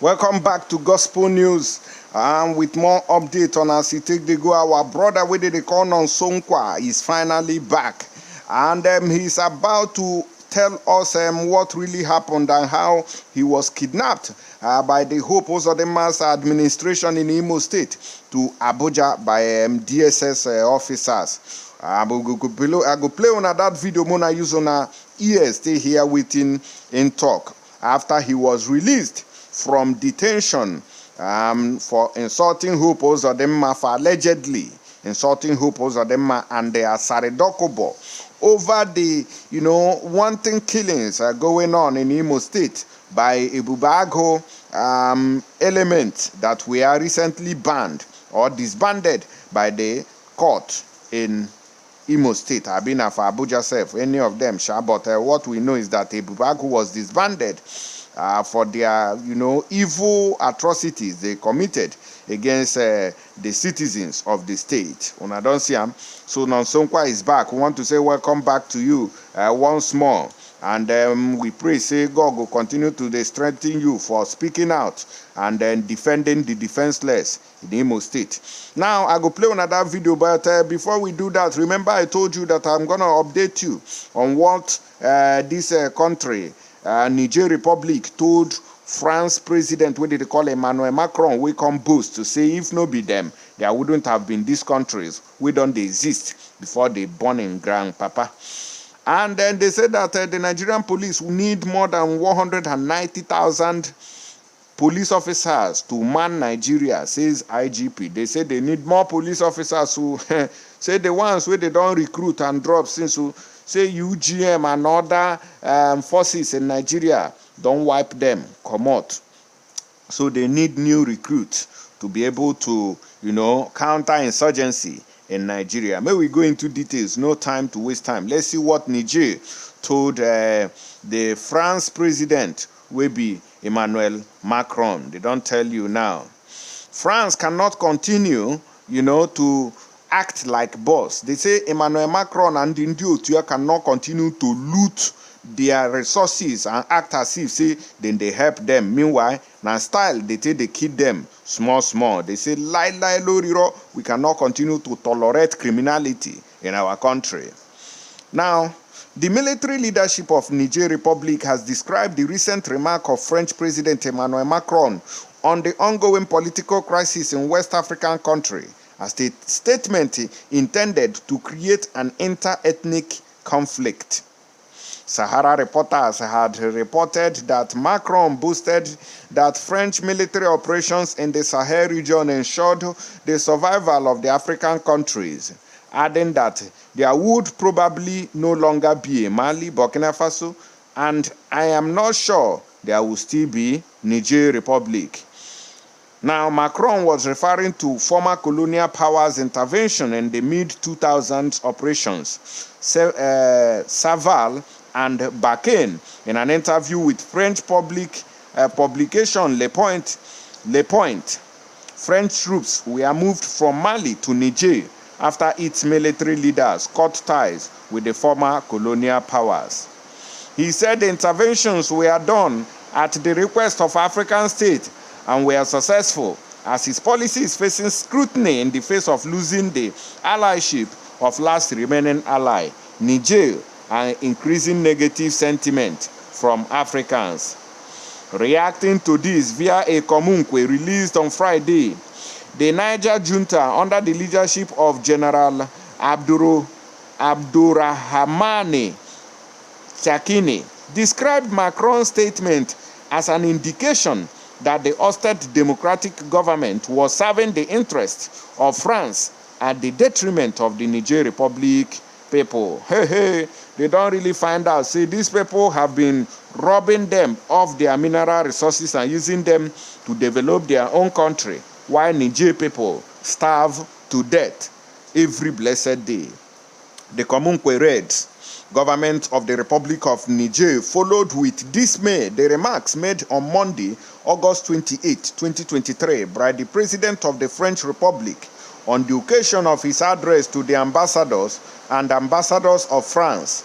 Welcome back to Gospel News with more update on as he take the go. Our brother wey they call Nonso is finally back, and he's about to tell us what really happened and how he was kidnapped by the Uzodinma's administration in Imo State to Abuja by DSS officers. I go play on that video. Mona use on ears stay here waiting in talk after he was released from detention for insulting Hope Uzodinma, for allegedly insulting Hope Uzodinma and their Saridokobo over the wanton killings going on in Imo State by a Bubago element that were recently banned or disbanded by the court in Imo State. I've been for Abuja self, any of them, but what we know is that Ebubago was disbanded for their, evil atrocities they committed against the citizens of the state. When I don't see him, so Nonso is back. We want to say welcome back to you once more. And we pray, say God will continue to strengthen you for speaking out and then defending the defenseless in Imo State. Now, I go play another video, but before we do that, remember I told you that I'm going to update you on what this country, Niger Republic, told France president, what did they call Emmanuel Macron, we come boost to say if no be them, there wouldn't have been these countries. We don't exist before they born in grandpapa. And then they said that the Nigerian police need more than 190,000 police officers to man Nigeria, says IGP. They say they need more police officers who say the ones where they don't recruit and drop since who say UGM and other forces in Nigeria don't wipe them, come out. So they need new recruits to be able to, counter insurgency in Nigeria. May we go into details, no time to waste time. Let's see what Niger told the France president, will be Emmanuel Macron. They don't tell you now. France cannot continue, to act like boss. They say Emmanuel Macron and India cannot continue to loot their resources and act as if say then they help them. Meanwhile, now style they say they kill them small. They say lie loriro, we cannot continue to tolerate criminality in our country. Now, the military leadership of Niger Republic has described the recent remark of French President Emmanuel Macron on the ongoing political crisis in West African country as a statement intended to create an inter-ethnic conflict. Sahara reporters had reported that Macron boasted that French military operations in the Sahel region ensured the survival of the African countries, adding that there would probably no longer be a Mali, Burkina Faso, and I am not sure there will still be Niger Republic. Now, Macron was referring to former colonial powers' intervention in the mid-2000s operations, Saval and Bakken, in an interview with French publication Le Point. French troops were moved from Mali to Niger after its military leaders cut ties with the former colonial powers. He said the interventions were done at the request of African states and were successful, as his policy is facing scrutiny in the face of losing the allyship of last remaining ally, Niger, and increasing negative sentiment from Africans. Reacting to this via a communique released on Friday, the Niger junta, under the leadership of General Abdurrahmane Chakini, described Macron's statement as an indication that the ousted democratic government was serving the interests of France at the detriment of the Niger Republic people. They don't really find out. See, these people have been robbing them of their mineral resources and using them to develop their own country, while Niger people starve to death every blessed day. The communique reads, Government of the Republic of Niger followed with dismay the remarks made on Monday, August 28, 2023, by the President of the French Republic on the occasion of his address to the ambassadors and ambassadors of France,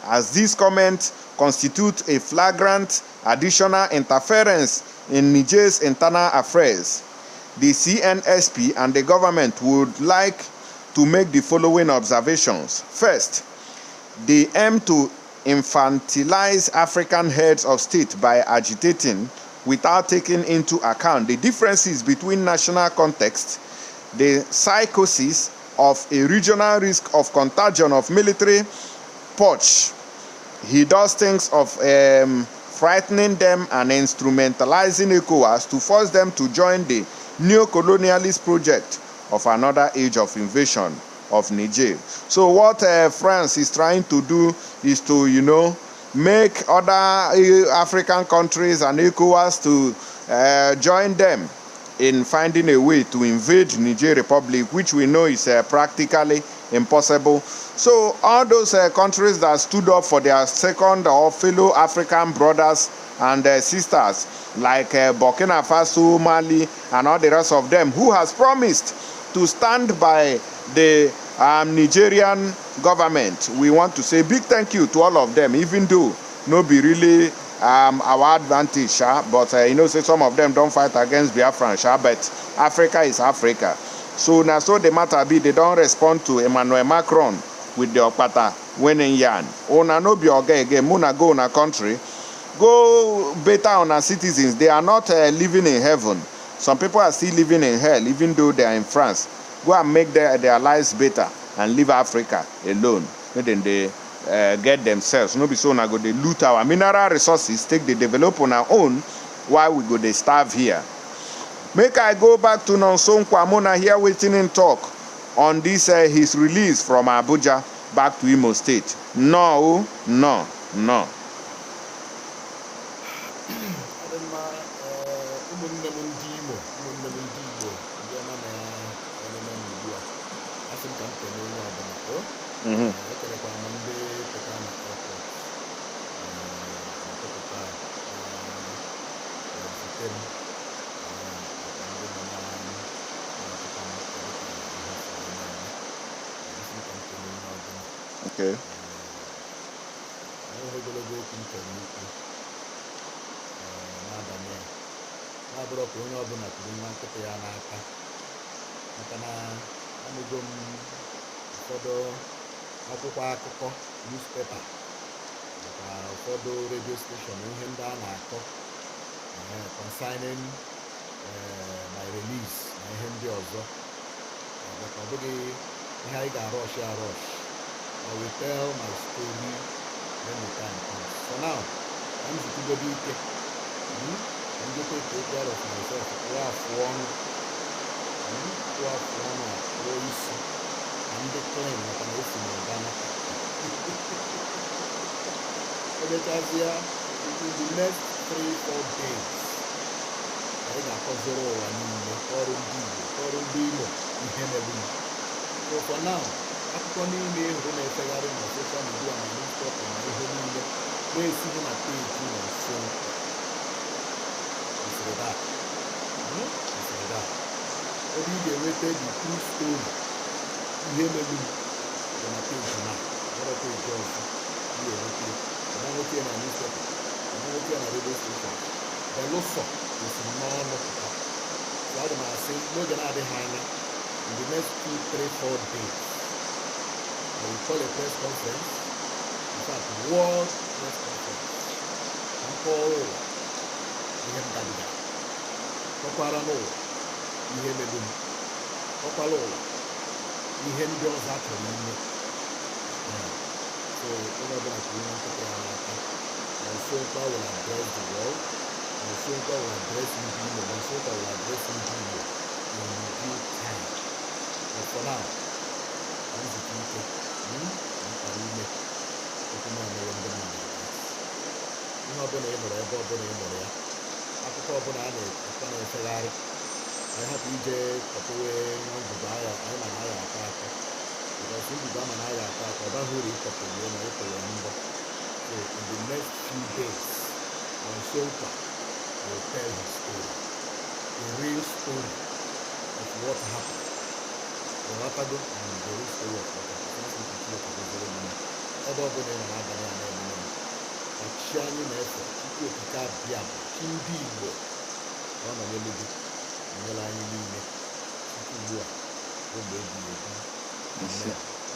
as these comments constitute a flagrant additional interference in Niger's internal affairs, the CNSP and the government would like to make the following observations. First, they aim to infantilize African heads of state by agitating without taking into account the differences between national context, the psychosis of a regional risk of contagion of military purge. He does things of frightening them and instrumentalizing ECOWAS to force them to join the neo-colonialist project of another age of invasion of Niger. So what France is trying to do is to, make other African countries and ECOWAS to join them in finding a way to invade Niger Republic, which we know is practically impossible. So all those countries that stood up for their second or fellow African brothers and sisters, like Burkina Faso, Mali, and all the rest of them, who has promised to stand by the Nigerian government, we want to say big thank you to all of them, even though no be really our advantage, but say some of them don't fight against Biafran, but Africa is Africa. So now, so the matter be, they don't respond to Emmanuel Macron with the Okpata winning yarn. Una no be okay again, muna go on a country, go better on our citizens. They are not living in heaven. Some people are still living in hell, even though they are in France. Go and make their lives better and leave Africa alone. And then they get themselves. No be so now go they loot our mineral resources, take the develop on our own, while we go they starve here. Make I go back to Nonso Kwamona here waiting in talk on this his release from Abuja back to Imo State. No. Okay. Newspaper, radio station, concerning my release, I will tell my story when the time comes. For now, I'm going to take care of myself. I'm the claim that I'm listening to Ghana. In the next 3-4 days, I got Kozoro and so for now, akụkọ niile ịhụ na-efegharị na social media na TikTok na ihe niile na-esighị na peji Nonso ebe ị ga-enweta the true story ihe melu dị na peji na ọrụ peji ọzọ ị ga-enweta nwoke na newspaper nwoke na radio station belụsọ esiri n'ọnụ pụta. So aga m asị n'oge na-adịghị anya, in the next 2-3-4 days, I will call a press conference, in fact, world press conference. I'm called Ihe Mdabiga. Ọkwara n'ụwa, ihe mebum. Ọkwara ụwa, ihe ndị ọzọ achọrọ ime. So, onye ọbụla kwuru ihe nkịtị ya n'aka. Nonso will address the world. Nonso will address ndị Igbo. Nonso will address ndị Igbo in due time. But for now, I'm going to take it. Ihe ọbụla ị nụrụ ebe ọbụla ị nụrụ ya, akụkọ ọbụla a na-ekọ na-efegharị, anyị hapụ ije kọpụwe ngụgụ agha anyị ma na agha aka aka, because ngụgụ ama na agha aka aka ọ baghị uru ịkọpụwe na ịkọwe mbọ. So in the next few days, Nonso will tell his story, the real story of what happened. The Rapago and the real story of what happened. Ebe ọbụla ị nọ n'abalị a na-eme ọchị anyị na-efe Chukwu okike abịa bụ chi ndị Igbo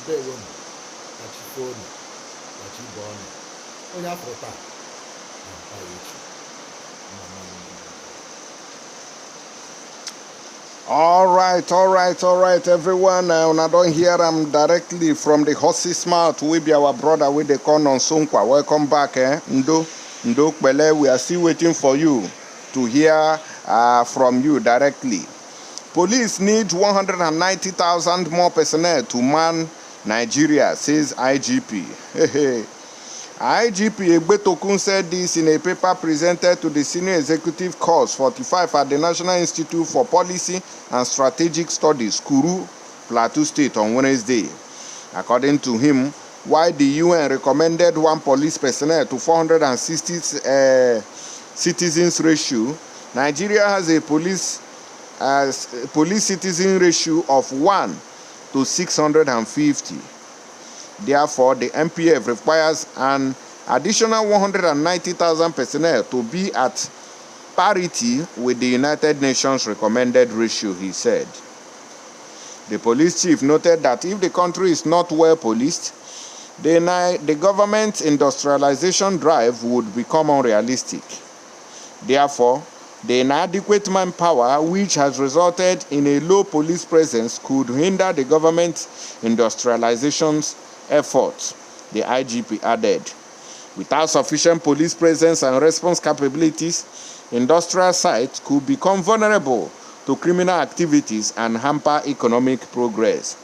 ndewo nụ ka chi foo nụ ka chi bọọ nụ onye afọ taa na mpa echi All right, everyone. I don't hear them directly from the horse's mouth. We be our brother with the call Nonso. Welcome back, Ndo Kbele. We are still waiting for you to hear from you directly. Police need 190,000 more personnel to man Nigeria, says IGP. IGP Egbetokun said this in a paper presented to the Senior Executive Course 45 at the National Institute for Policy and Strategic Studies, Kuru, Plateau State on Wednesday. According to him, while the UN recommended 1 police personnel to 460 citizens ratio, Nigeria has a police citizen ratio of 1 to 650. Therefore, the MPF requires an additional 190,000 personnel to be at parity with the United Nations recommended ratio, he said. The police chief noted that if the country is not well policed, the government's industrialization drive would become unrealistic. Therefore, the inadequate manpower which has resulted in a low police presence could hinder the government's industrialization's efforts, the IGP added. Without sufficient police presence and response capabilities, industrial sites could become vulnerable to criminal activities and hamper economic progress.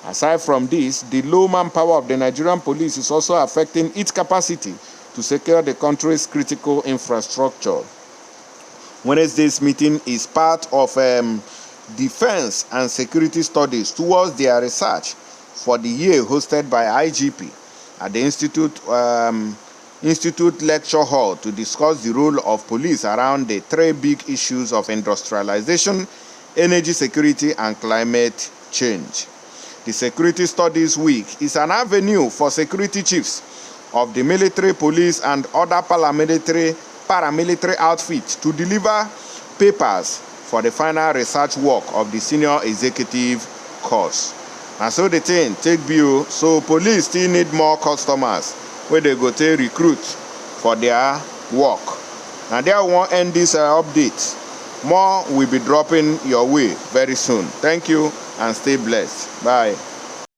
Aside from this, the low manpower of the Nigerian police is also affecting its capacity to secure the country's critical infrastructure. Wednesday's meeting is part of defense and security studies towards their research for the year hosted by IGP at the Institute Lecture Hall to discuss the role of police around the 3 big issues of industrialization, energy security, and climate change. The Security Studies Week is an avenue for security chiefs of the military, police, and other paramilitary outfits to deliver papers for the final research work of the Senior Executive Course. And so the thing take view, so police still need more customers where they go to recruit for their work. And there won't end this update. More will be dropping your way very soon. Thank you and stay blessed. Bye.